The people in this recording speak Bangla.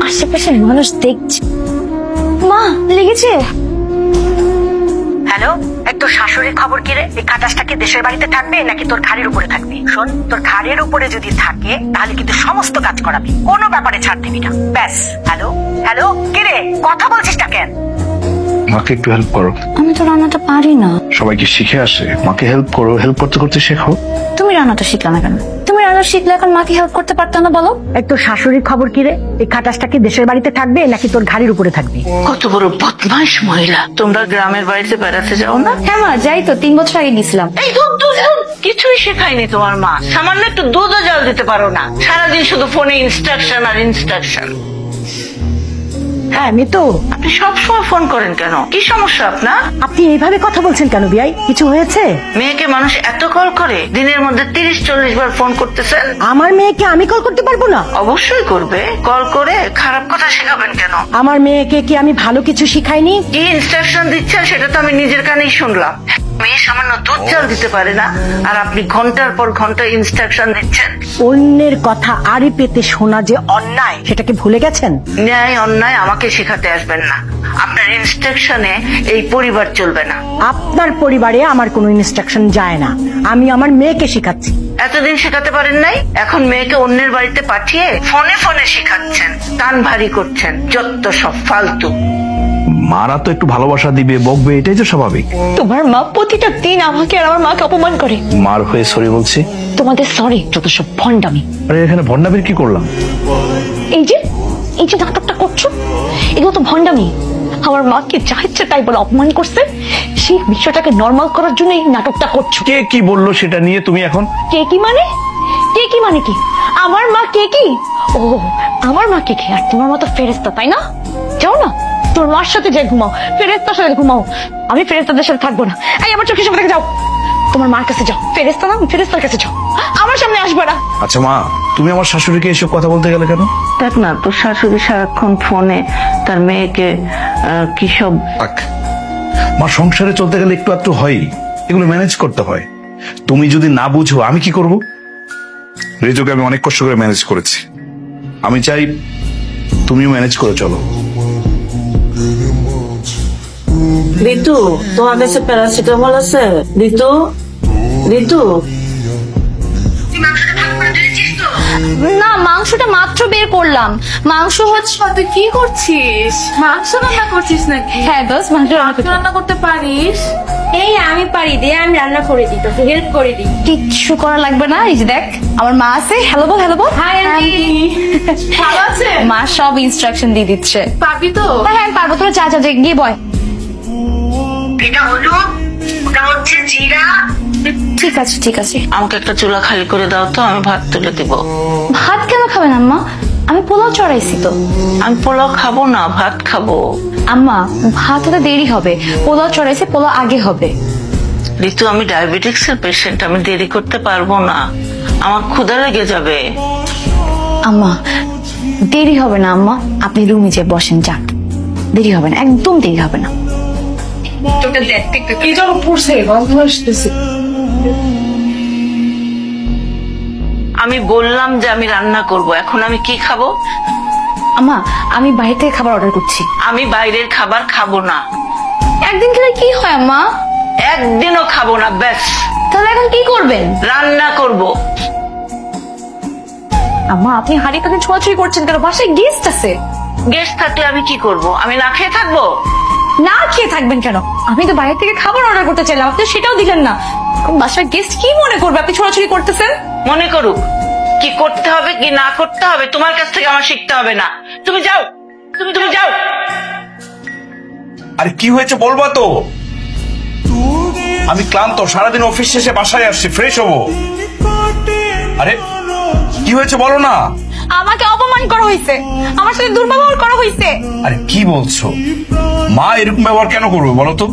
আশেপাশে মানুষ দেখছে। মা লেগেছে? হ্যালো, তোর শাশুড়ির খবর কি রে? এই খাটাসটা কি দেশের বাড়িতে থাকবে নাকি তোর ঘাড়ের উপরে থাকবে? শোন, তোর ঘাড়ের উপরে যদি থাকে তাহলে কিন্তু সমস্ত কাজ করাবি, কোনো ব্যাপারে ছাড় দিবি না। ব্যাস। হ্যালো হ্যালো, কি রে কথা বলছিস না কেন? মাকে একটু হেল্প করো। আমি তো রান্নাটা পারি না। সবাইকে শিখে আসে, মাকে হেল্প করো, হেল্প করতে করতে শেখো। তুমি রান্নাটা শিখলে না কেন? তুমি রান্না শিখলে এখন মাকে হেল্প করতে পারতো না বলো? তোর শাশুড়ির খবর কি রে? এই খাটাসটা কি দেশের বাড়িতে থাকবে নাকি তোর ঘাড়ের উপরে থাকবে? কত বড় বদমাইশ মহিলা! তোমরা গ্রামের বাড়িতে বেড়াতে যাও না? হ্যাঁ মা, যাই তো, 3 বছর আগে গেছিলাম। এই দুধ দুধ দুধ কিছুই শেখায়নি তোমার মা। সামান্য একটু দুধও জল দিতে পারো না, সারাদিন শুধু ফোনে ইনস্ট্রাকশন আর ইনস্ট্রাকশন। হ্যাঁ মিতু, আপনি সবসময় ফোন করেন কেন? কি সমস্যা আপনার? আপনি এইভাবে কথা বলছেন কেন বিয়াই? কিছু হয়েছে? মেয়েকে মানুষ এত কল করে, দিনের মধ্যে 30-40 বার ফোন করতেছেন। আমার মেয়েকে আমি কল করতে পারবো না? অবশ্যই করবে। কল করে খারাপ কথা শেখাবেন কেন? আমার মেয়েকে কি আমি ভালো কিছু শিখাইনি? কি ইনস্ট্রাকশন দিচ্ছেন সেটা তো আমি নিজের কানেই শুনলাম। মেয়ে সামান্য দুধ জল দিতে পারে না, আর আপনি ঘন্টার পর ঘন্টা ইনস্ট্রাকশন দিচ্ছেন। অন্যের কথা আড়ি পেতে শোনা যে অন্যায়, সেটাকে ভুলে গেছেন? ন্যায় অন্যায় আমাকে শেখাতে আসবেন না। আপনার ইনস্ট্রাকশনে এই পরিবার চলবে না। আপনার পরিবারে আমার কোনো ইনস্ট্রাকশন যায় না, আমি আমার মেয়েকে শেখাচ্ছি। এতদিন শেখাতে পারেন নাই, এখন মেয়েকে অন্যের বাড়িতে পাঠিয়ে ফোনে ফোনে শেখাচ্ছেন, কান ভারী করছেন। যত সব ফালতু। মারা তো একটু ভালোবাসা দিবে, বকবে, এটাই তো স্বাভাবিক। তোমার মা প্রতিটা দিন আমাকে আর আমার মাকে অপমান করে। মার হয়ে সরি বলছি। তোমাদের সরি যত সব ভণ্ডামি। আরে এখানে ভন্ডামির কি করলাম? এই যে নাটকটা করছো, এগুলো তো ভণ্ডামি। আমার মাকে যা ইচ্ছে তাই বলে অপমান করছে, সেই বিষয়টাকে নর্মাল করার জন্য এই নাটকটা করছো। কে কি বললো সেটা নিয়ে তুমি এখন? কে কি মানে? কে কি মানে কি? আমার মা কে কি? ও, আমার মা কে কি? আর তোমার মতো ফেরেস্তা, তাই না? যাও না, তোর মার সাথে যে ঘুমাও, ফেরেস্তার সাথে ঘুমাও। আমি ফেরেস্তাদের সাথে থাকবো না। এই আমার চোখের সামনে থেকে যাও, তোমার মার কাছে যাও। ফেরেস্তা না, ফেরেস্তার কাছে যাও, আমার সামনে আসবে না। আচ্ছা মা, তুমি আমার শাশুড়িকে এসব কথা বলতে গেলে কেন? দেখ না, তোর শাশুড়ি সারাক্ষণ ফোনে তার মেয়েকে কি সব। মা, সংসারে চলতে গেলে একটু একটু হয়, এগুলো ম্যানেজ করতে হয়। তুমি যদি না বুঝো আমি কি করব? রেজোকে আমি অনেক কষ্ট করে ম্যানেজ করেছি, আমি চাই তুমিও ম্যানেজ করে চলো। ঋতু, তোমার কাছে প্যারাসিটামল আছে? ঋতু, ঋতু, না, মাংসটা মাত্র বের করলাম। মাংস হচ্ছে। তুই কি করছিস? মাংস রান্না করছিস নাকি? হ্যাঁ দোষ, মাংস রান্না করতে পারিস? এই আমি পারি, দে আমি রান্না করে দিই, তোকে হেল্প করে দিই। কিচ্ছু করা লাগবে না। এই যে দেখ, আমার মা আছে। হ্যালো বল, হ্যালো বল। হাই আন্টি, ভালো আছে? মা সব ইনস্ট্রাকশন দিয়ে দিচ্ছে। পারবি তো? হ্যাঁ আমি পারবো। তোরা যা গিয়ে বয়। এটা হলো, ওটা হচ্ছে জিরা। ঠিক আছে ঠিক আছে। আমাকে একটা চুলা খালি করে দাও তো, আমি ভাত তুলে দিব। ভাত কেন খাবেন আম্মা? আমি পোলাও চড়াইছি তো। আমি পোলাও খাবো না, ভাত খাবো। আম্মা, ভাত হতে দেরি হবে, পোলাও চড়াইছে, পোলাও আগে হবে। ঋতু, আমি ডায়াবেটিক্স এর পেশেন্ট, আমি দেরি করতে পারবো না, আমার ক্ষুধা লেগে যাবে। আম্মা দেরি হবে না আম্মা, আপনি রুমে যে বসেন, যান। দেরি হবে না, একদম দেরি হবে না। তোকে দেখতে কি যেন পড়ছে, গন্ধ আসতেছে। আমি বললাম যে আমি রান্না করব, এখন আমি কি খাবো? আম্মা, আমি বাইরে থেকে খাবার অর্ডার করছি। আমি বাইরের খাবার খাবো না। একদিন খেলে কি হয় আম্মা? একদিনও খাবো না, ব্যাস। তাহলে এখন কি করবেন? রান্না করব। আম্মা, আপনি হাড়ি কানে ছোঁয়াছুঁই করছেন কেন? বাসায় গেস্ট আছে। গেস্ট থাকলে আমি কি করব? আমি না খেয়ে থাকবো? না খেয়ে থাকবেন কেন? আমি তো বাইরে থেকে খাবার অর্ডার করতে চাইলাম, আপনি সেটাও দিলেন না। বাসায় গেস্ট কি মনে করবে আপনি ছোঁয়াছুঁই করতেছেন? মনে করুক, কি করতে হবে কি না করতে হবে তোমার কাছ থেকে আমার শিখতে হবে না। তুমি যাও, তুমি যাও। আরে কি হয়েছে বলবা তো? আমি ক্লান্ত, সারাদিন অফিস শেষে বাসায় আসছি, ফ্রেশ হবো। আরে কি হয়েছে বলো না? আমাকে অপমান করা হয়েছে, আমার সাথে দুর্ব্যবহার করা হয়েছে। আরে কি বলছো? মা এরকম ব্যবহার কেন করবে বলো তো?